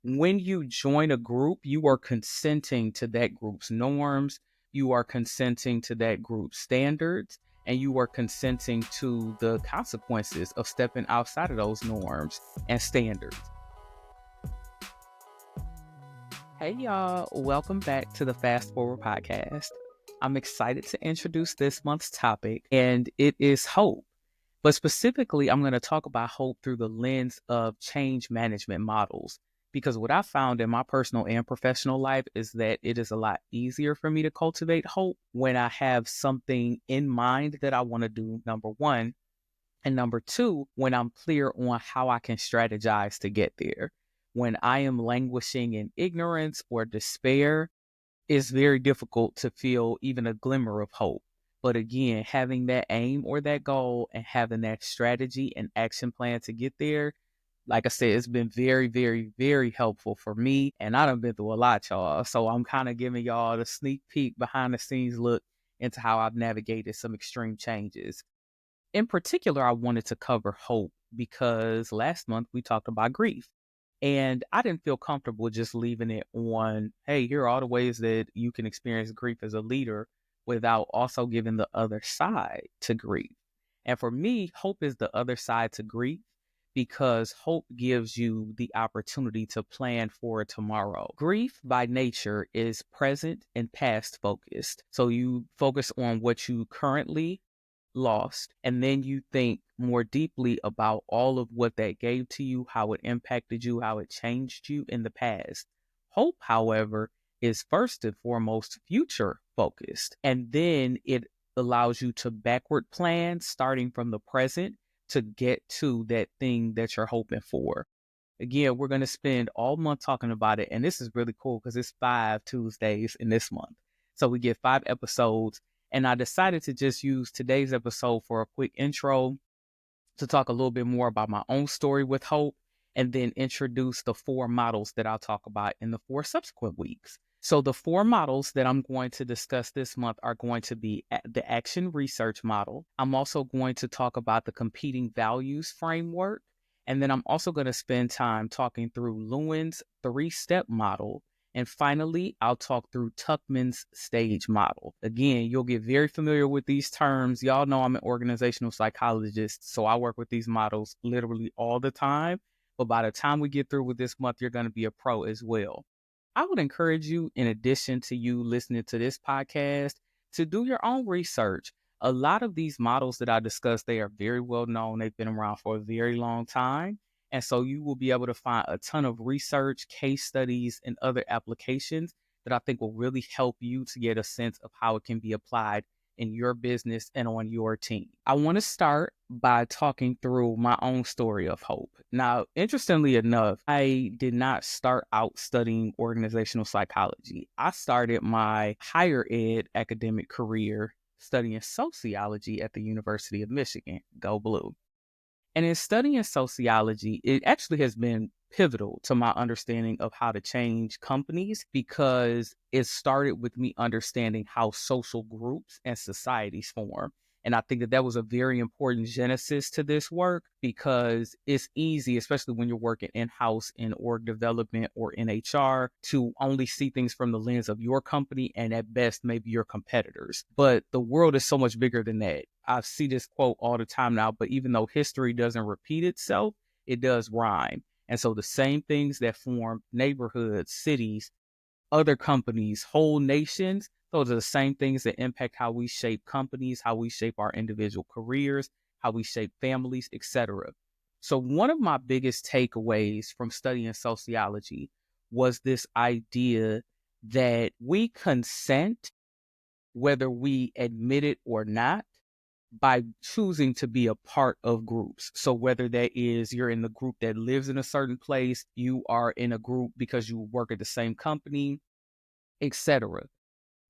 When you join a group, you are consenting to that group's norms, you are consenting to that group's standards, and you are consenting to the consequences of stepping outside of those norms and standards. Hey, y'all, welcome back to the Fast Forward Podcast. I'm excited to introduce this month's topic, and it is hope. But specifically, I'm going to talk about hope through the lens of change management models. Because what I found in my personal and professional life is that it is a lot easier for me to cultivate hope when I have something in mind that I want to do, number one. And number two, when I'm clear on how I can strategize to get there. When I am languishing in ignorance or despair, it's very difficult to feel even a glimmer of hope. But again, having that aim or that goal and having that strategy and action plan to get there, like I said, it's been very, very, very helpful for me. And I done been through a lot, y'all. So I'm kind of giving y'all the sneak peek behind the scenes look into how I've navigated some extreme changes. In particular, I wanted to cover hope because last month we talked about grief. And I didn't feel comfortable just leaving it on, hey, here are all the ways that you can experience grief as a leader without also giving the other side to grief. And for me, hope is the other side to grief because hope gives you the opportunity to plan for tomorrow. Grief by nature is present and past focused. So you focus on what you currently lost, and then you think more deeply about all of what that gave to you, how it impacted you, how it changed you in the past. Hope, however, is first and foremost future focused, and then it allows you to backward plan starting from the present to get to that thing that you're hoping for. Again, we're going to spend all month talking about it, and this is really cool because it's 5 Tuesdays in this month. So we get 5 episodes, and I decided to just use today's episode for a quick intro to talk a little bit more about my own story with hope, and then introduce the 4 models that I'll talk about in the 4 subsequent weeks. So the 4 models that I'm going to discuss this month are going to be the action research model. I'm also going to talk about the competing values framework. And then I'm also going to spend time talking through Lewin's 3-step model. And finally, I'll talk through Tuckman's stage model. Again, you'll get very familiar with these terms. Y'all know I'm an organizational psychologist, so I work with these models literally all the time. But by the time we get through with this month, you're going to be a pro as well. I would encourage you, in addition to you listening to this podcast, to do your own research. A lot of these models that I discussed, they are very well known. They've been around for a very long time. And so you will be able to find a ton of research, case studies, and other applications that I think will really help you to get a sense of how it can be applied in your business and on your team. I want to start by talking through my own story of hope. Now, interestingly enough, I did not start out studying organizational psychology. I started my higher ed academic career studying sociology at the University of Michigan. Go Blue. And in studying sociology, it actually has been pivotal to my understanding of how to change companies because it started with me understanding how social groups and societies form. And I think that that was a very important genesis to this work because it's easy, especially when you're working in-house in org development or in HR, to only see things from the lens of your company and at best maybe your competitors. But the world is so much bigger than that. I see this quote all the time now, but even though history doesn't repeat itself, it does rhyme. And so the same things that form neighborhoods, cities, other companies, whole nations, those are the same things that impact how we shape companies, how we shape our individual careers, how we shape families, etc. So one of my biggest takeaways from studying sociology was this idea that we consent, whether we admit it or not, by choosing to be a part of groups. So whether that is you're in the group that lives in a certain place, you are in a group because you work at the same company, etc.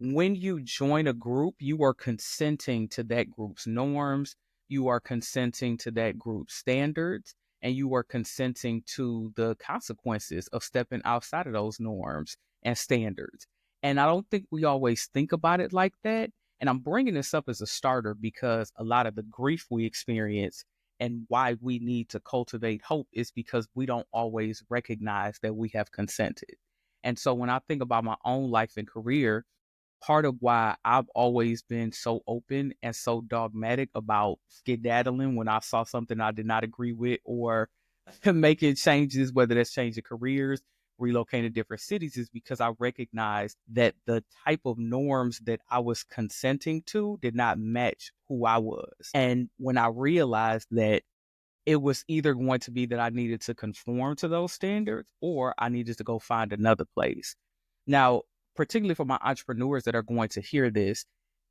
When you join a group, you are consenting to that group's norms, you are consenting to that group's standards, and you are consenting to the consequences of stepping outside of those norms and standards. And I don't think we always think about it like that. And I'm bringing this up as a starter because a lot of the grief we experience and why we need to cultivate hope is because we don't always recognize that we have consented. And so when I think about my own life and career, part of why I've always been so open and so dogmatic about skedaddling when I saw something I did not agree with, or making changes, whether that's changing careers, relocating to different cities, is because I recognized that the type of norms that I was consenting to did not match who I was. And when I realized that it was either going to be that I needed to conform to those standards or I needed to go find another place. Now, particularly for my entrepreneurs that are going to hear this,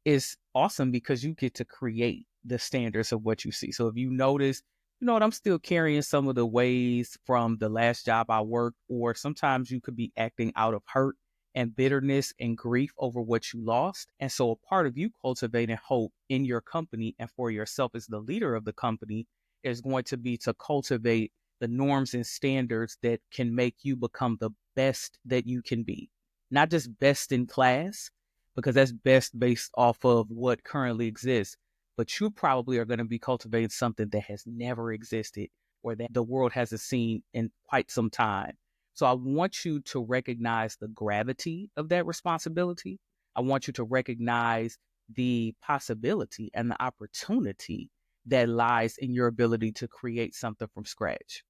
is awesome because you get to create the standards of what you see. So if you notice, you know what, I'm still carrying some of the ways from the last job I worked, or sometimes you could be acting out of hurt and bitterness and grief over what you lost. And so a part of you cultivating hope in your company and for yourself as the leader of the company is going to be to cultivate the norms and standards that can make you become the best that you can be. Not just best in class, because that's best based off of what currently exists, but you probably are going to be cultivating something that has never existed or that the world hasn't seen in quite some time. So I want you to recognize the gravity of that responsibility. I want you to recognize the possibility and the opportunity that lies in your ability to create something from scratch.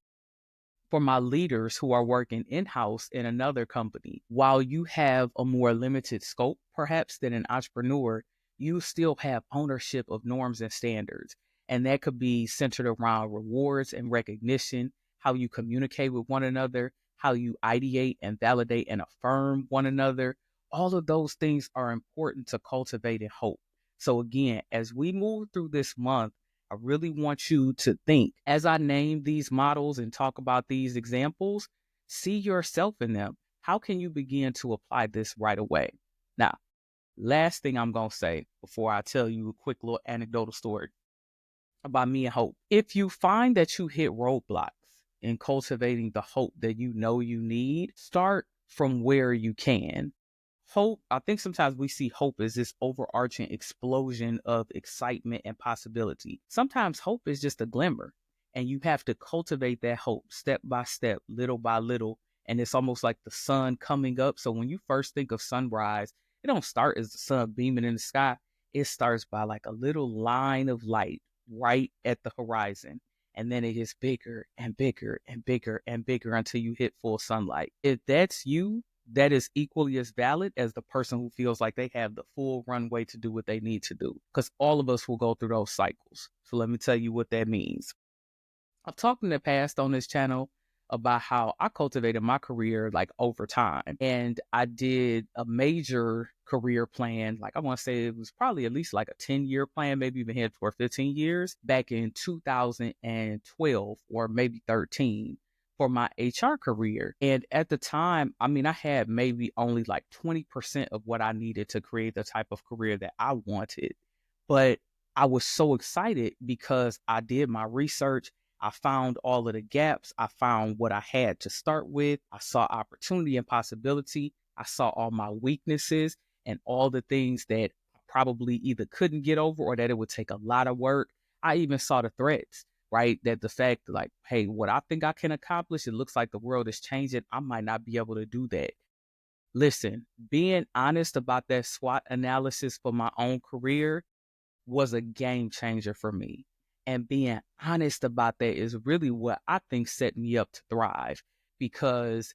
For my leaders who are working in-house in another company, while you have a more limited scope, perhaps, than an entrepreneur, you still have ownership of norms and standards. And that could be centered around rewards and recognition, how you communicate with one another, how you ideate and validate and affirm one another. All of those things are important to cultivating hope. So again, as we move through this month, I really want you to think, as I name these models and talk about these examples, see yourself in them. How can you begin to apply this right away? Now, last thing I'm going to say before I tell you a quick little anecdotal story about me and hope. If you find that you hit roadblocks in cultivating the hope that you know you need, start from where you can. Hope, I think sometimes we see hope as this overarching explosion of excitement and possibility. Sometimes hope is just a glimmer, and you have to cultivate that hope step by step, little by little. And it's almost like the sun coming up. So when you first think of sunrise, it don't start as the sun beaming in the sky. It starts by like a little line of light right at the horizon. And then it gets bigger and bigger and bigger and bigger until you hit full sunlight. If that's you, that is equally as valid as the person who feels like they have the full runway to do what they need to do, because all of us will go through those cycles. So let me tell you what that means. I've talked in the past on this channel about how I cultivated my career like over time. And I did a major career plan. Like I want to say it was probably at least like a 10-year plan, maybe even head for 15 years back in 2012 or maybe 13 for my HR career. And at the time, I mean, I had maybe only like 20% of what I needed to create the type of career that I wanted. But I was so excited because I did my research. I found all of the gaps. I found what I had to start with. I saw opportunity and possibility. I saw all my weaknesses and all the things that I probably either couldn't get over or that it would take a lot of work. I even saw the threats, right? That the fact like, hey, what I think I can accomplish, it looks like the world is changing. I might not be able to do that. Listen, being honest about that SWOT analysis for my own career was a game changer for me. And being honest about that is really what I think set me up to thrive, because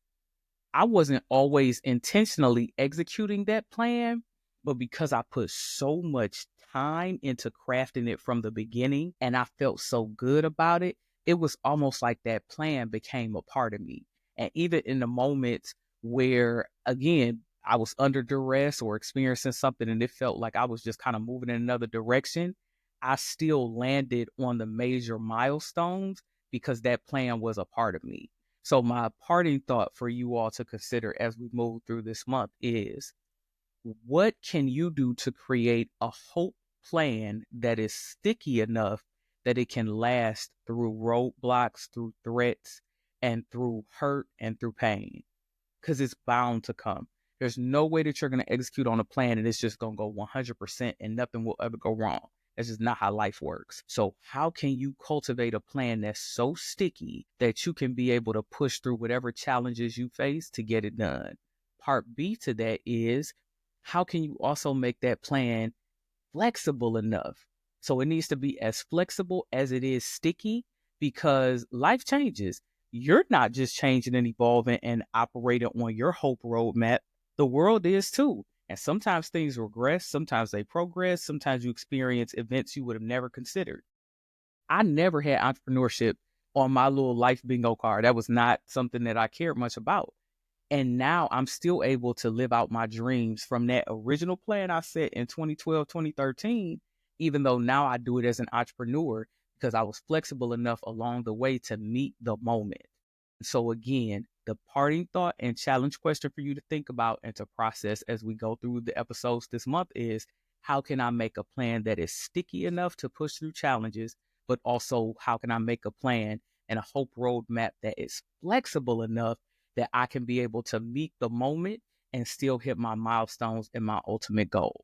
I wasn't always intentionally executing that plan, but because I put so much time into crafting it from the beginning and I felt so good about it, it was almost like that plan became a part of me. And even in the moments where, again, I was under duress or experiencing something and it felt like I was just kind of moving in another direction, I still landed on the major milestones because that plan was a part of me. So my parting thought for you all to consider as we move through this month is, what can you do to create a hope plan that is sticky enough that it can last through roadblocks, through threats, and through hurt and through pain? Because it's bound to come. There's no way that you're going to execute on a plan and it's just going to go 100% and nothing will ever go wrong. That's just not how life works. So how can you cultivate a plan that's so sticky that you can be able to push through whatever challenges you face to get it done? Part B to that is, how can you also make that plan flexible enough? So it needs to be as flexible as it is sticky, because life changes. You're not just changing and evolving and operating on your hope roadmap. The world is too. And sometimes things regress, sometimes they progress, sometimes you experience events you would have never considered. I never had entrepreneurship on my little life bingo card. That was not something that I cared much about. And now I'm still able to live out my dreams from that original plan I set in 2012, 2013, even though now I do it as an entrepreneur because I was flexible enough along the way to meet the moment. So again, the parting thought and challenge question for you to think about and to process as we go through the episodes this month is, how can I make a plan that is sticky enough to push through challenges, but also how can I make a plan and a hope roadmap that is flexible enough that I can be able to meet the moment and still hit my milestones and my ultimate goal?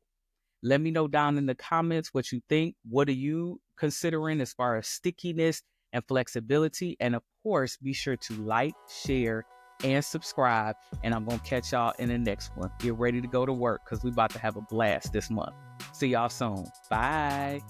Let me know down in the comments what you think. What are you considering as far as stickiness and flexibility? And of course, be sure to like, share, and subscribe. And I'm going to catch y'all in the next one. Get ready to go to work because we're about to have a blast this month. See y'all soon. Bye.